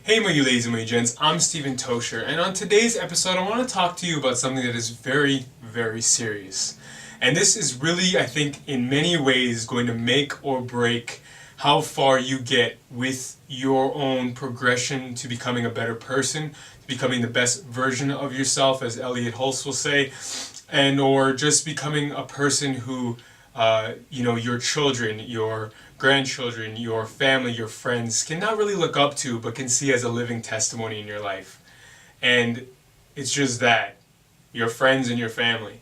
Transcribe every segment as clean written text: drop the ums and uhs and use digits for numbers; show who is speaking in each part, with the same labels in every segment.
Speaker 1: Hey my you ladies and my gents, I'm StevenTocher, and on today's episode I want to talk to you about something that is very, very serious. And this is really, I think, in many ways going to make or break how far you get with your own progression to becoming a better person, to becoming the best version of yourself, as Elliot Hulse will say, and or just becoming a person who your children, your grandchildren, your family, your friends can not really look up to, but can see as a living testimony in your life. And it's just that, your friends and your family.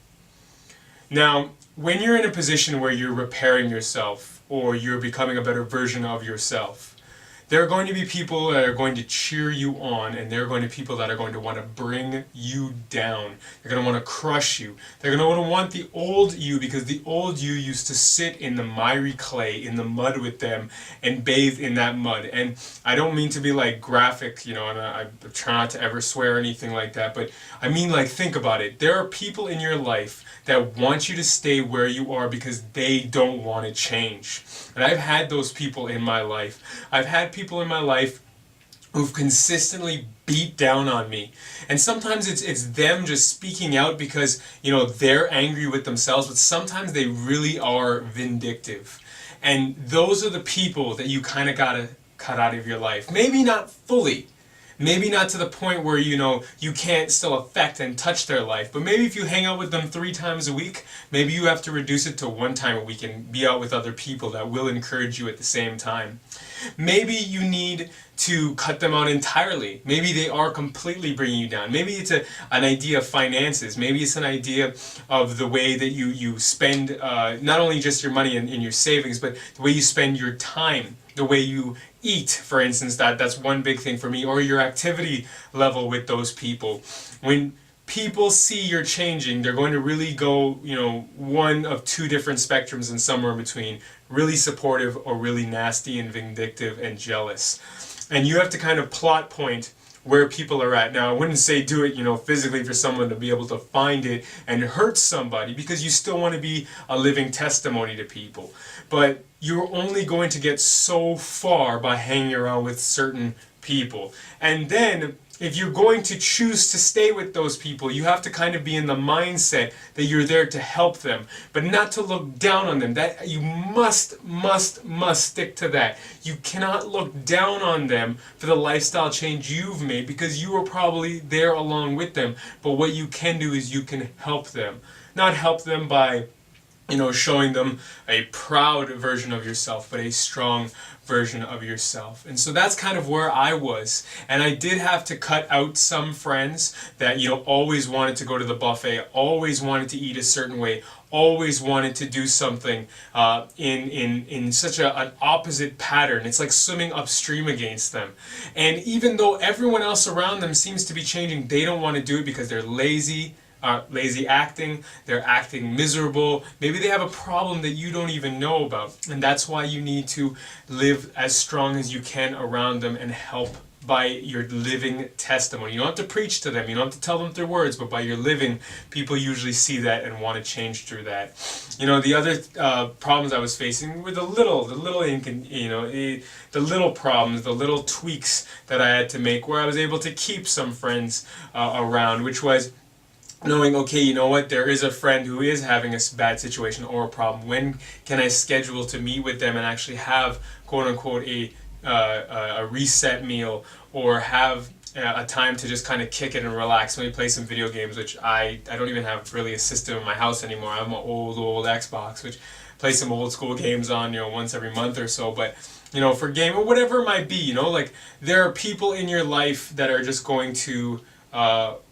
Speaker 1: Now, when you're in a position where you're repairing yourself, or you're becoming a better version of yourself, there are going to be people that are going to cheer you on, and there are going to be people that are going to want to bring you down. They're going to want to crush you. They're going to want the old you, because the old you used to sit in the miry clay, in the mud with them, and bathe in that mud. And I don't mean to be like graphic, and I try not to ever swear or anything like that, but I mean, like, think about it. There are people in your life that want you to stay where you are because they don't want to change. And I've had those people in my life. I've had people in my life who've consistently beat down on me. And sometimes it's them just speaking out because, they're angry with themselves, but sometimes they really are vindictive. And those are the people that you kind of gotta cut out of your life. Maybe not fully. Maybe not to the point where, you can't still affect and touch their life. But maybe if you hang out with them 3 times a week, maybe you have to reduce it to 1 time a week and be out with other people that will encourage you at the same time. Maybe you need to cut them out entirely. Maybe they are completely bringing you down. Maybe it's an idea of finances. Maybe it's an idea of the way that you spend not only just your money and your savings, but the way you spend your time, the way you eat, for instance. That's one big thing for me. Or your activity level with those people. When people see you're changing, they're going to really go, one of 2 different spectrums and somewhere in between. Really supportive or really nasty and vindictive and jealous. And you have to kind of plot point where people are at. Now, I wouldn't say do it, physically for someone to be able to find it and hurt somebody, because you still want to be a living testimony to people. But you're only going to get so far by hanging around with certain people. And then, if you're going to choose to stay with those people, you have to kind of be in the mindset that you're there to help them, but not to look down on them. That you must stick to that. You cannot look down on them for the lifestyle change you've made, because you were probably there along with them. But what you can do is you can help them. Not help them by showing them a proud version of yourself, but a strong version of yourself. And so that's kind of where I was. And I did have to cut out some friends that, always wanted to go to the buffet, always wanted to eat a certain way, always wanted to do something in such an opposite pattern. It's like swimming upstream against them. And even though everyone else around them seems to be changing, they don't want to do it because they're lazy acting, they're acting miserable, maybe they have a problem that you don't even know about. And that's why you need to live as strong as you can around them and help by your living testimony. You don't have to preach to them, you don't have to tell them through words, but by your living, people usually see that and want to change through that. The other problems I was facing were the little problems, the little tweaks that I had to make, where I was able to keep some friends around, which was knowing, okay, there is a friend who is having a bad situation or a problem. When can I schedule to meet with them and actually have, quote unquote, a reset meal, or have a time to just kind of kick it and relax. Maybe play some video games, which I don't even have really a system in my house anymore. I have my old Xbox, which play some old school games on, once every month or so. But for game or whatever it might be, like, there are people in your life that are just going to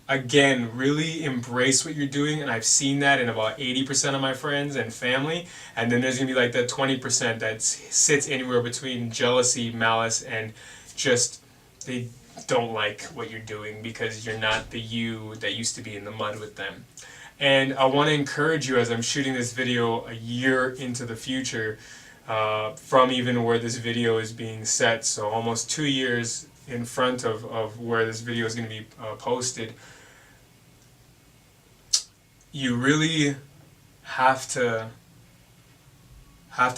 Speaker 1: again, really embrace what you're doing. And I've seen that in about 80% of my friends and family. And then there's going to be like that 20% that sits anywhere between jealousy, malice, and just they don't like what you're doing because you're not the you that used to be in the mud with them. And I want to encourage you, as I'm shooting this video a year into the future, from even where this video is being set, so almost 2 years in front of where this video is going to be posted, you really have to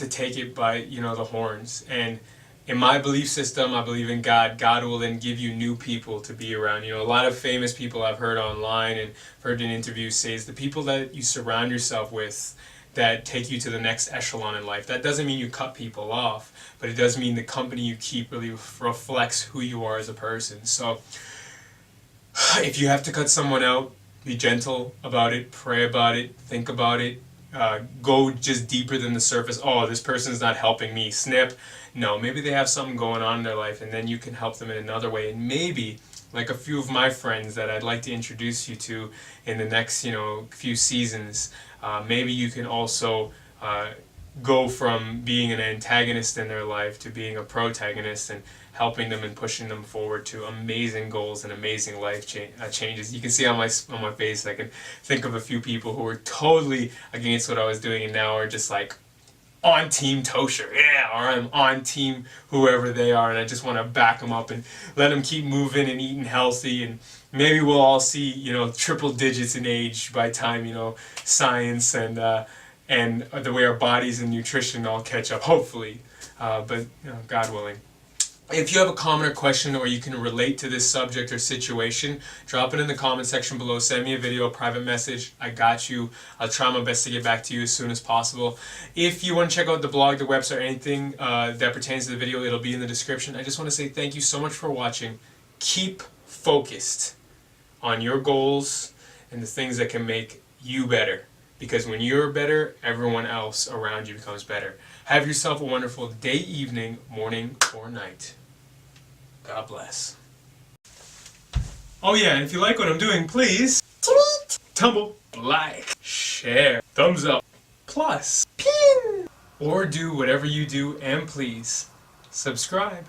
Speaker 1: take it by the horns and in my belief system, I believe in God. God will then give you new people to be around. You know, a lot of famous people I've heard online and heard in interviews say is the people that you surround yourself with that take you to the next echelon in life. That doesn't mean you cut people off, but it does mean the company you keep really reflects who you are as a person. So if you have to cut someone out, be gentle about it, pray about it, think about it. Go just deeper than the surface. Oh, this person's not helping me. Snip. No, maybe they have something going on in their life, and then you can help them in another way. And maybe, like a few of my friends that I'd like to introduce you to in the next, few seasons, maybe you can also go from being an antagonist in their life to being a protagonist and helping them and pushing them forward to amazing goals and amazing life changes. You can see on my face, I can think of a few people who were totally against what I was doing and now are just like on Team Tocher, yeah, or I'm on Team whoever they are, and I just want to back them up and let them keep moving and eating healthy, and maybe we'll all see, triple digits in age by time, science and the way our bodies and nutrition all catch up, hopefully, but God willing. If you have a comment or question, or you can relate to this subject or situation, drop it in the comment section below. Send me a video, a private message. I got you. I'll try my best to get back to you as soon as possible. If you want to check out the blog, the website, or anything that pertains to the video, it'll be in the description. I just want to say thank you so much for watching. Keep focused on your goals and the things that can make you better. Because when you're better, everyone else around you becomes better. Have yourself a wonderful day, evening, morning, or night. God bless. Oh yeah, and if you like what I'm doing, please tweet, tumble, like, share, thumbs up, plus, pin, or do whatever you do, and please subscribe.